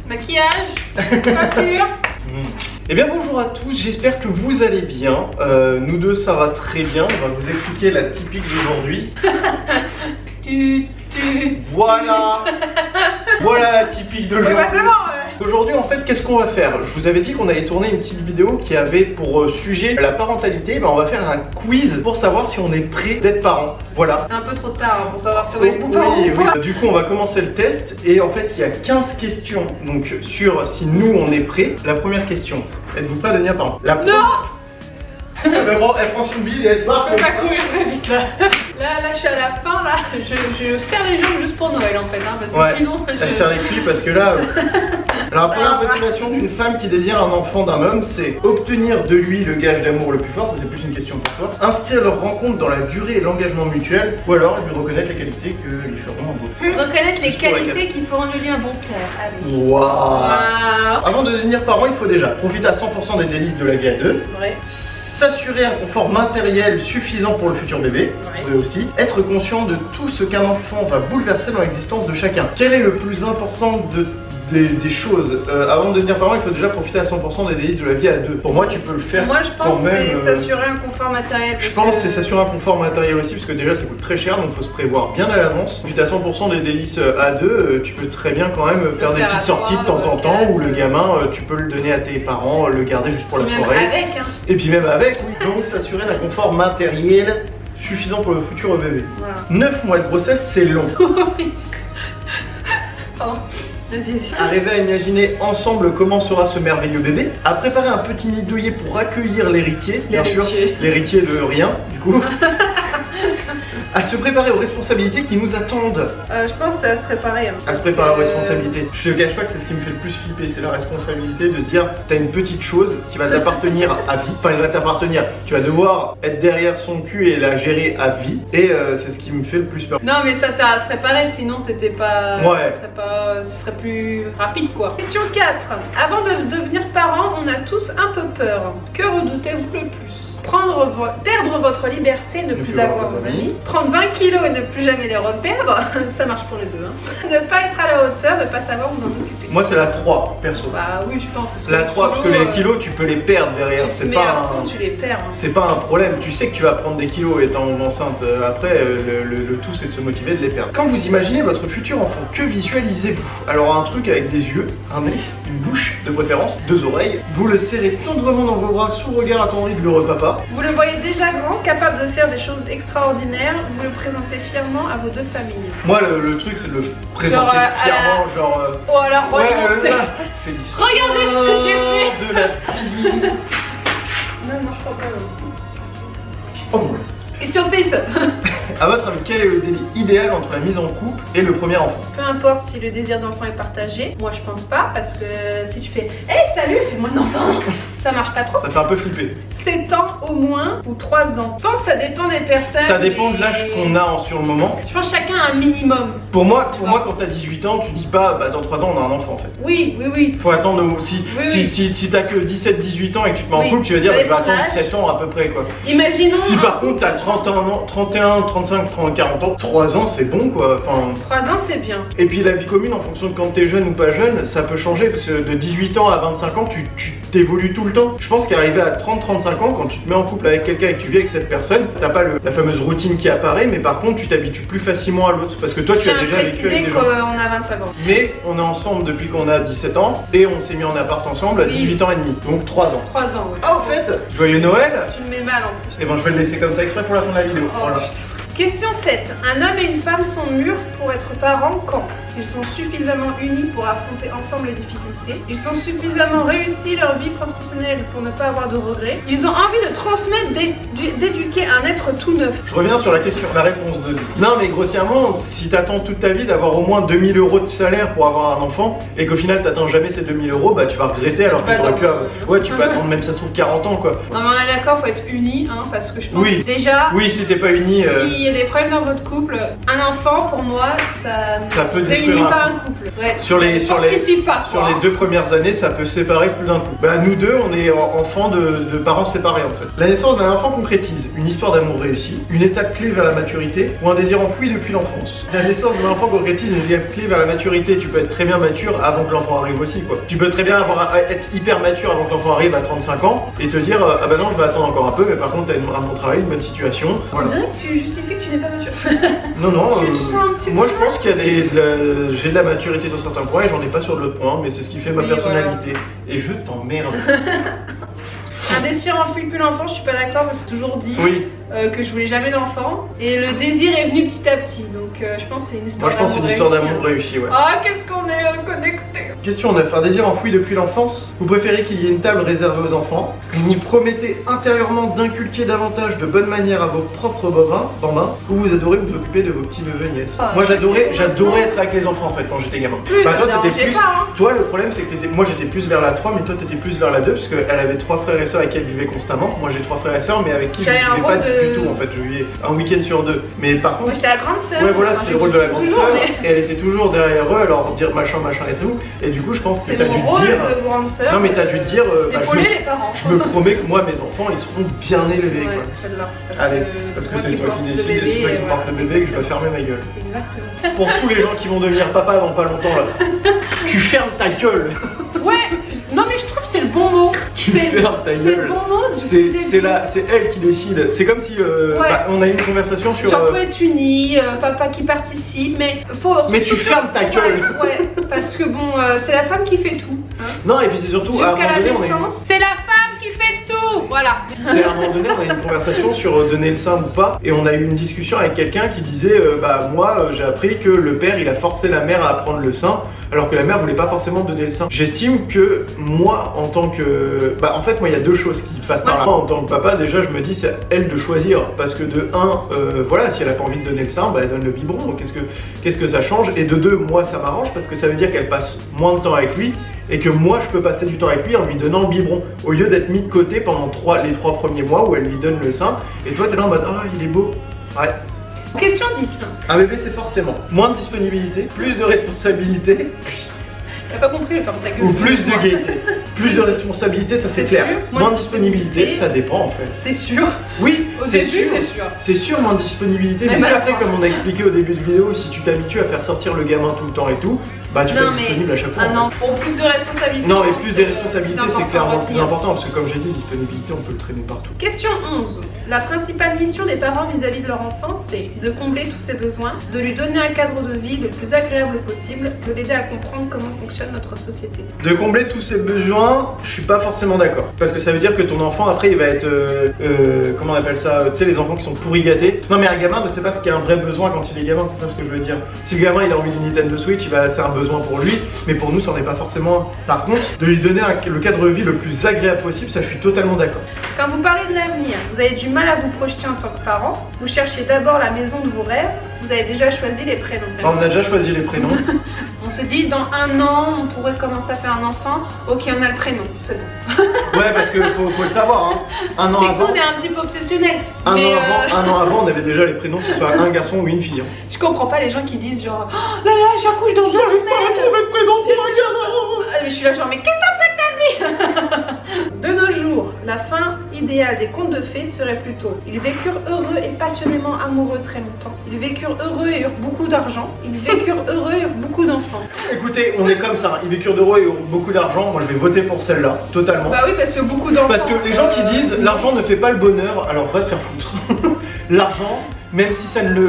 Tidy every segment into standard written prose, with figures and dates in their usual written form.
Maquillage, coiffure. Eh bien bonjour à tous, j'espère que vous allez bien. Nous deux ça va très bien, on va vous expliquer la typique d'aujourd'hui. Voilà. Voilà la typique d'aujourd'hui. Oui, bah c'est bon. Aujourd'hui en fait qu'est-ce qu'on va faire? Je vous avais dit qu'on allait tourner une petite vidéo qui avait pour sujet la parentalité. On va faire un quiz pour savoir si on est prêt d'être parent. Voilà. C'est un peu trop tard pour savoir si on est bon parent Oui, ou pas. Du coup on va commencer le test et en fait il y a 15 questions donc sur si nous on est prêt. La première question, êtes-vous prêt à devenir parent? Non. Elle prend son bille et elle se barre Je comme peux ça. pas courir très vite là. Là je suis à la fin là. Je serre les jambes juste pour Noël en fait parce que Ouais, sinon elle serre les cuits parce que là... Alors la première motivation d'une femme qui désire un enfant d'un homme, c'est obtenir de lui le gage d'amour le plus fort, ça c'est plus une question pour toi, inscrire leur rencontre dans la durée et l'engagement mutuel, ou alors lui reconnaître les qualités que lui feront un beau père. reconnaître les Juste pour la qualités qui feront de lui un bon père. Allez. Waouh. Avant de devenir parent, il faut déjà profiter à 100% des délices de la vie à deux, Ouais. s'assurer un confort matériel suffisant pour le futur bébé, Ouais. et aussi être conscient de tout ce qu'un enfant va bouleverser dans l'existence de chacun. Quel est le plus important des choses avant de devenir parent? Il faut déjà profiter à 100% des délices de la vie à deux. Pour moi, tu peux le faire. Moi je quand pense que même, c'est s'assurer un confort matériel. Je pense que c'est s'assurer un confort matériel aussi, parce que déjà ça coûte très cher, donc il faut se prévoir bien à l'avance. Profiter à 100% des délices à deux, tu peux très bien quand même faire des faire petites à sorties de trois, temps en temps, quatre, où le gamin, tu peux le donner à tes parents, le garder juste pour la Même soirée. avec hein. Et puis même avec, oui. Donc s'assurer d'un confort matériel suffisant pour le futur bébé. Voilà. 9 mois de grossesse, c'est long. Pardon. Vas-y. Arriver à imaginer ensemble comment sera ce merveilleux bébé, à préparer un petit nid douillet pour accueillir l'héritier, bien sûr, L'héritier. l'héritier de rien, du coup. À se préparer aux responsabilités qui nous attendent. Je pense que c'est à se préparer. Hein, À se préparer aux responsabilités. Je te cache pas que c'est ce qui me fait le plus flipper, c'est la responsabilité de se dire t'as une petite chose qui va t'appartenir à vie. Enfin, elle va t'appartenir. Tu vas devoir être derrière son cul et la gérer à vie. Et c'est ce qui me fait le plus peur. Non mais ça sert à se préparer, sinon c'était pas... Ouais. Ce serait plus rapide quoi. Question 4. Avant de devenir parent, on a tous un peu peur. Que redoutez-vous le plus? Perdre votre liberté, ne plus avoir vos amis. Prendre 20 kilos et ne plus jamais les reperdre. Ça marche pour les deux. Hein. Ne pas être à la hauteur, ne pas savoir vous en occuper. Moi, c'est la 3, perso. Bah oui, je pense. Parce que La les 3, parce que les kilos, tu peux les perdre derrière. tu te C'est mets à pas fond, un... tu les perds. Hein. C'est pas un problème, tu sais que tu vas prendre des kilos étant enceinte. Après, le tout c'est de se motiver de les perdre. Quand vous imaginez votre futur enfant, que visualisez-vous? Alors un truc avec des yeux, un nez, une bouche de préférence, 2 oreilles. Vous le serrez tendrement dans vos bras sous le regard attendri de l'heureux papa. Vous le voyez déjà grand, capable de faire des choses extraordinaires. Vous le présentez fièrement à vos deux familles. Moi le truc c'est de le présenter Genre, fièrement, genre... Oh alors, ouais, c'est... c'est l'histoire Regardez ce que j'ai fait de la vie. Non, je crois pas. Oh. Question 6. À votre avis, quel est le délai idéal entre la mise en couple et le premier enfant? Peu importe si le désir d'enfant est partagé, moi je pense pas, parce que si tu fais hey, salut, fais-moi un enfant, ça marche pas trop. Ça fait un peu flipper. 7 ans au moins ou 3 ans. Je pense que ça dépend des personnes. Ça dépend de mais- l'âge qu'on a sur le moment. Je pense que chacun a un minimum. Pour moi quand t'as 18 ans, tu dis pas bah dans 3 ans on a un enfant en fait. Oui, oui, oui. Faut attendre si Oui. si t'as que 17-18 ans et que tu te mets en Oui. couple, tu vas dire Ça bah, je vais dépend de attendre l'âge. 7 ans à peu près quoi. Imaginons. Si un par contre t'as couple- 31, 35, 30, 40 ans, 3 ans c'est bon quoi. Enfin... 3 ans c'est bien. Et puis la vie commune en fonction de quand t'es jeune ou pas jeune, ça peut changer parce que de 18 ans à 25 ans, tu t'évolues tout le temps. Je pense qu'arriver à 30-35 ans, quand tu te mets en couple avec quelqu'un et que tu vis avec cette personne, t'as pas la fameuse routine qui apparaît, mais par contre tu t'habitues plus facilement à l'autre parce que toi tu as déjà vécu avec des gens. qu'on a 25 ans. Mais on est ensemble depuis qu'on a 17 ans et on s'est mis en appart ensemble à 18 ans et demi, donc 3 ans. 3 ans, ouais. Ah au fait, joyeux Noël! Tu me mets mal en plus. Et ben je vais le laisser comme ça exprès pour la fin de la vidéo. Oh, Voilà. putain. Question 7. Un homme et une femme sont mûrs pour être parents quand ils sont suffisamment unis pour affronter ensemble les difficultés. Ils sont suffisamment réussis leur vie professionnelle pour ne pas avoir de regrets. Ils ont envie de transmettre, d'éduquer un être tout neuf. Je reviens sur la réponse de... Non mais grossièrement, si t'attends toute ta vie d'avoir au moins 2000 € de salaire pour avoir un enfant et qu'au final t'attends jamais ces 2000 €, bah tu vas regretter alors Tu peux que t'aurais pu attendre. avoir... Ouais tu peux attendre même ça se trouve 40 ans quoi. Non mais on est d'accord, faut être unis, hein, parce que je pense Oui. que déjà... Oui si t'es pas uni... S'il y a des problèmes dans votre couple, un enfant pour moi ça Ça peut détruire réunit construire pas un un couple. Ouais, Sur les- ça sur les- fortifie pas. Sur quoi. les 2 premières années, ça peut séparer plus d'un couple. Bah, nous deux, on est enfants de parents séparés en fait. La naissance d'un enfant concrétise une histoire d'amour réussie, une étape clé vers la maturité ou un désir enfoui depuis l'enfance. La naissance d'un enfant concrétise une étape clé vers la maturité. Tu peux être très bien mature avant que l'enfant arrive aussi, quoi. Tu peux très bien être hyper mature avant que l'enfant arrive à 35 ans et te dire ah bah non, je vais attendre encore un peu, mais par contre, t'as un bon travail, une bonne situation. On Voilà. dirait que tu justifies que tu n'es pas mature. Non, non, Tu te sens un petit moi peu je pense qu'il y a j'ai de la maturité sur certains points et j'en ai pas sur d'autres points, mais c'est ce qui fait ma Oui, personnalité. Et je t'emmerde. Un désir enfoui depuis l'enfant, je suis pas d'accord parce que j'ai toujours dit Oui, que je voulais jamais d'enfant. Et le désir est venu petit à petit. Donc je pense que c'est une histoire moi je pense que c'est une histoire d'amour réussi, ouais. Ah, qu'est-ce qu'on est connecté. Question 9. Un désir enfoui depuis l'enfance. Vous préférez qu'il y ait une table réservée aux enfants? Vous vous promettez intérieurement d'inculquer davantage de bonnes manières à vos propres bambins, ou vous adorez vous occuper de vos petits neveux et nièces? Ah, Moi ça, j'adorais c'est être avec les enfants en fait quand j'étais gamin. Plus, Bah, toi ça t'étais dérangeait plus. pas, hein. Toi le problème c'est que moi j'étais plus vers la 3, mais toi t'étais plus vers la 2 parce qu'elle avait 3 frères et sœurs avec qui elle vivait constamment. Moi j'ai 3 frères et sœurs mais avec qui je ne J'avais un vivais pas rôle de- du tout en fait. Je vivais un week-end sur 2. Mais par contre. Moi j'étais la grande sœur. Ouais voilà, Enfin, c'était le rôle de la grande toujours, sœur mais et elle était toujours derrière eux, alors dire machin et tout. Et du coup je pense que c'est t'as mon dû rôle te dire. de grande sœur. Non mais t'as dû te dire bah, d'épauler les parents. je me promets que moi mes enfants ils seront bien élevés Ouais, quoi. celle-là. Allez, parce que moi c'est toi porte qui le décides et c'est bébé, toi qui et porte le voilà. bébé que je vais fermer ma gueule. Exactement. Pour tous les gens qui vont devenir papa dans pas longtemps là, tu fermes ta gueule. Ouais, non mais je trouve que c'est le bon mot. Tu C'est- fermes ta C'est le gueule. bon mot du C'est début. elle qui décide. C'est comme si bah, on a eu une conversation sur. Genre faut être uni, papa qui participe, mais faut. Mais tu fermes ta gueule. Ouais, parce que bon, c'est la femme qui fait tout. Hein. Non et puis c'est surtout à un Jusqu'à moment la donné on a eu. naissance, c'est la femme qui fait tout. Voilà. C'est à un moment donné, on a eu une conversation sur donner le sein ou pas, et on a eu une discussion avec quelqu'un qui disait bah moi j'ai appris que le père il a forcé la mère à prendre le sein, alors que la mère voulait pas forcément donner le sein. J'estime que moi en tant que bah en fait moi il y a deux choses qui passent par là. Moi, en tant que papa déjà je me dis c'est à elle de choisir, parce que de un voilà, si elle a pas envie de donner le sein, bah elle donne le biberon. Qu'est-ce que ça change? Et de deux, moi ça m'arrange parce que ça veut dire qu'elle passe moins de temps avec lui et que moi je peux passer du temps avec lui en lui donnant le biberon au lieu d'être mis de côté pendant les 3 premiers mois où elle lui donne le sein et toi t'es là en mode oh il est beau. Ouais. Question 10. Un bébé c'est forcément moins de disponibilité, plus de responsabilité T'as pas compris le ferme ta gueule. ou plus de gaieté. Plus de responsabilité, ça c'est C'est clair. sûr. Moins de disponibilité, ça dépend en fait. C'est sûr. Oui, Au c'est début, sûr. c'est sûr. C'est sûr, moins de disponibilité, mais Même si à la après, fin. comme on a expliqué au début de vidéo, si tu t'habitues à faire sortir le gamin tout le temps et tout, bah tu peux Non, être mais- disponible à chaque fois. Ah non, pour plus de responsabilités. Non, je mais pense plus que des responsabilités, plus c'est important à clairement plus retenir. important, parce que comme j'ai dit, disponibilité, on peut le traîner partout. Question 11. La principale mission des parents vis-à-vis de leur enfant, c'est de combler tous ses besoins, de lui donner un cadre de vie le plus agréable possible, de l'aider à comprendre comment fonctionne notre société. De combler tous ses besoins, je suis pas forcément d'accord. Parce que ça veut dire que ton enfant, après, il va être. Comment on appelle ça? Tu sais, les enfants qui sont pourri gâtés. Non, mais un gamin ne sait pas ce qu'est un vrai besoin quand il est gamin, c'est ça ce que je veux dire. Si le gamin il a envie d'une Nintendo Switch, c'est un besoin pour lui, mais pour nous, ça n'en est pas forcément un. Par contre, de lui donner le cadre de vie le plus agréable possible, ça, je suis totalement d'accord. Quand vous parlez de l'avenir, vous avez du mal à vous projeter en tant que parent, vous cherchez d'abord la maison de vos rêves, vous avez déjà choisi les prénoms. On a déjà choisi les prénoms. On se dit, dans 1 an, on pourrait commencer à faire un enfant, ok, on a le prénom, c'est bon. Ouais, parce que faut le savoir, hein. Un an C'est avant. qu'on est un petit peu obsessionnel. Un Mais an avant, on avait déjà les prénoms, que ce soit un garçon ou une fille. Hein. je comprends pas les gens qui disent genre, oh là là, j'accouche dans 2 semaines. le prénom pour un gamin. Ah, mais je suis là genre, mais qu'est-ce que t'as fait de ta vie? De nos jours, la fin idéale des contes de fées serait plutôt: ils vécurent heureux et passionnément amoureux très longtemps. Ils vécurent heureux et eurent beaucoup d'argent. Ils vécurent heureux et eurent beaucoup d'enfants. Écoutez, on est comme ça, ils vécurent d'euros et ont beaucoup d'argent, moi je vais voter pour celle-là, totalement. Bah oui, parce que beaucoup d'enfants. Parce que les gens qui disent l'argent ne fait pas le bonheur, alors va te faire foutre. L'argent, même si ça ne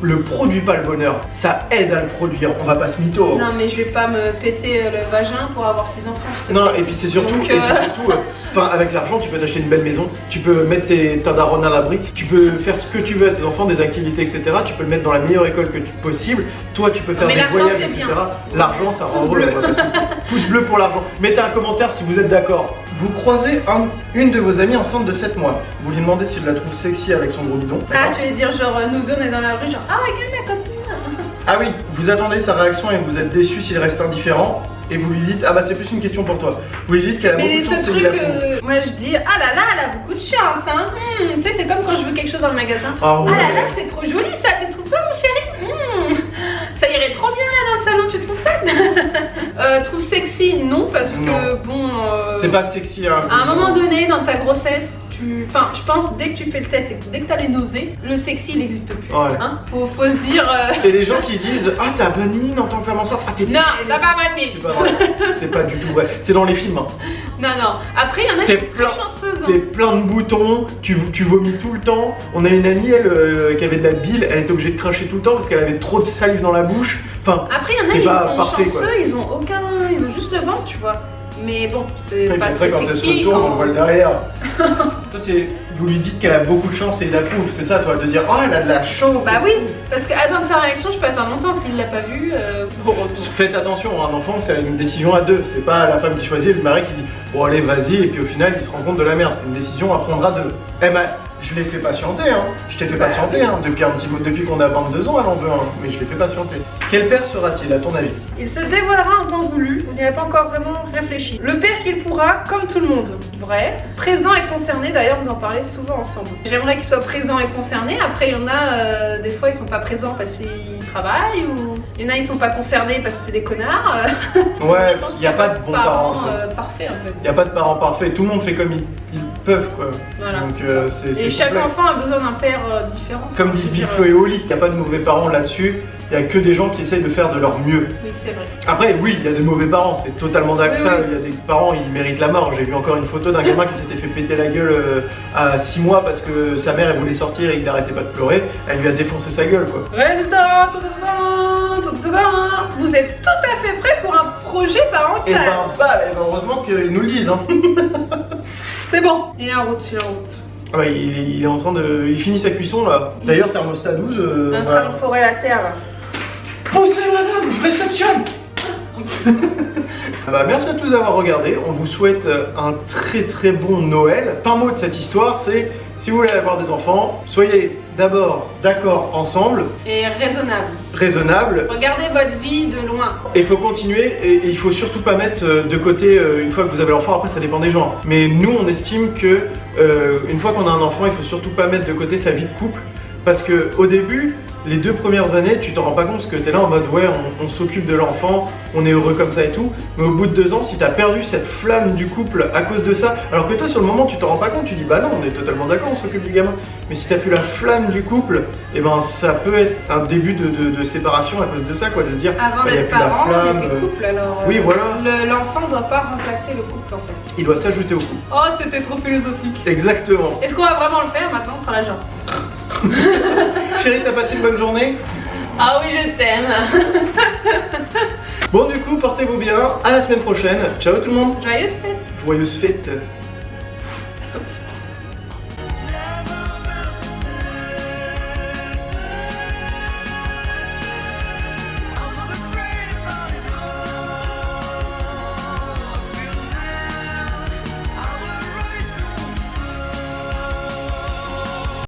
le produit pas le bonheur, ça aide à le produire, on va pas se mytho. Non, mais je vais pas me péter le vagin pour avoir 6 enfants, s'il te plaît. Non, et puis c'est surtout, Donc, avec l'argent, tu peux t'acheter une belle maison, tu peux mettre ta daronne à l'abri, tu peux faire ce que tu veux à tes enfants, des activités, etc. Tu peux le mettre dans la meilleure école possible. Toi, tu peux faire mais des l'argent, voyages, c'est etc. bien. L'argent, ça rend Pouce heureux. bleu. on va pas se mytho. Pouce bleu pour l'argent. Mettez un commentaire si vous êtes d'accord. Vous croisez une de vos amies enceinte de 7 mois. Vous lui demandez si elle la trouve sexy avec son gros bidon. Ah, d'accord tu veux dire genre, nous deux on est dans la rue, genre, ah, regarde ma copine. Ah oui, vous attendez sa réaction et vous êtes déçu s'il reste indifférent. Et vous lui dites, ah bah c'est plus une question pour toi. Vous lui dites qu'elle a beaucoup Mais de ce chance. truc, moi je dis, ah là là, elle a beaucoup de chance, hein. Tu sais, c'est comme quand je veux quelque chose dans le magasin. Ah ouais. Ah là là, c'est trop joli ça, tu trouves pas mon chéri? Ça irait trop bien là dans salon, tu trouves pas? Trouve sexy, non, parce Non. que bon. C'est pas sexy, hein. À un moment donné, dans ta grossesse, enfin, je pense dès que tu fais le test et que dès que t'as les nausées, le sexy il n'existe plus. Ouais. Hein, faut se dire. Et les gens qui disent ah t'as bonne mine en tant que femme enceinte, ah t'es Non, t'as pas mal mis. C'est pas vrai, c'est pas du tout vrai. C'est dans les films. Hein. Non, non. Après, il y en a qui T'es sont très chanceuses. T'es plein de boutons, tu vomis tout le temps. On a une amie elle qui avait de la bile, elle était obligée de cracher tout le temps parce qu'elle avait trop de salive dans la bouche. Enfin, Après, il y en a t'es ils pas sont parfait, chanceux, quoi. ils ont juste le ventre, tu vois. Mais bon, c'est Et puis pas après très quand elle se sexy. retourne, on voit le derrière. Ça c'est, vous lui dites qu'elle a beaucoup de chance et il approuve, c'est ça toi, de dire oh elle a de la chance. Bah oui, parce que attendre sa réaction, je peux attendre longtemps s'il l'a pas vu. Bon, Faites attention, un enfant c'est une décision à deux, c'est pas la femme qui choisit et le mari qui dit bon allez vas-y et puis au final il se rend compte de la merde, c'est une décision à prendre à deux. Eh ben je l'ai fait patienter hein, je t'ai fait Bah, patienter hein, depuis qu'on a 22 ans elle en veut un, mais je l'ai fait patienter. Quel père sera-t-il à ton avis? il se dévoilera en temps voulu, il n'y a pas encore vraiment réfléchi. Le père qu'il pourra, comme tout le monde, vrai, présent et concerné, d'ailleurs vous en parlez souvent ensemble. J'aimerais qu'il soit présent et concerné, après il y en a, des fois ils sont pas présents parce qu'ils travaillent, ou il y en a ils sont pas concernés parce que c'est des connards. Ouais, Je pense il n'y a pas de bons parents en fait. Parfaits en fait. Il n'y a pas de parents parfaits, tout le monde fait comme ils peuvent quoi. Voilà, Donc c'est ça. c'est Et chaque complexe. enfant a besoin d'un père différent. Comme disent Big Flo et Oli, il n'y a pas de mauvais parents là-dessus, il n'y a que des gens qui essayent de faire de leur mieux. Oui, c'est vrai. Après, oui, il y a des mauvais parents, c'est totalement d'accord. Oui, Ça, oui. il y a des parents, ils méritent la mort. J'ai vu encore une photo d'un gamin qui s'était fait péter la gueule à 6 mois parce que sa mère, elle voulait sortir et il n'arrêtait pas de pleurer. Elle lui a défoncé sa gueule, quoi. Résultat, vous êtes tout à fait prêts pour un projet parental. Et heureusement qu'ils nous le disent. Hein. C'est bon, il est en route, il est en route. Ah ouais, il est en train de. Il finit sa cuisson là. D'ailleurs, thermostat 12. Il est en train de forer la terre là. Poussez madame, je réceptionne. Ah bah, merci à tous d'avoir regardé. On vous souhaite un très très bon Noël. Fin mot de cette histoire, c'est si vous voulez avoir des enfants, soyez d'abord d'accord ensemble, Et raisonnable. raisonnable. Regardez votre vie de loin. Et il faut continuer et il faut surtout pas mettre de côté une fois que vous avez l'enfant, après ça dépend des gens. Mais nous on estime que une fois qu'on a un enfant, il faut surtout pas mettre de côté sa vie de couple parce que au début, les 2 premières années, tu t'en rends pas compte parce que t'es là en mode ouais, on s'occupe de l'enfant, on est heureux comme ça et tout. Mais au bout de 2 ans, si t'as perdu cette flamme du couple à cause de ça, alors que toi sur le moment tu t'en rends pas compte, tu dis bah non, on est totalement d'accord, on s'occupe du gamin. Mais si t'as plus la flamme du couple, et ben ça peut être un début de séparation à cause de ça, quoi, de se dire Avant bah, y a d'être plus la parent, flamme. on était couple alors. Oui, voilà. L'enfant ne doit pas remplacer le couple en fait. Il doit s'ajouter au couple. Oh, c'était trop philosophique. Exactement. Est-ce qu'on va vraiment le faire maintenant? On sera là genre. Chérie, t'as passé une bonne journée? Ah oui, je t'aime. Bon du coup, portez-vous bien, à la semaine prochaine. Ciao tout le monde. Joyeuse fête. Joyeuse fête.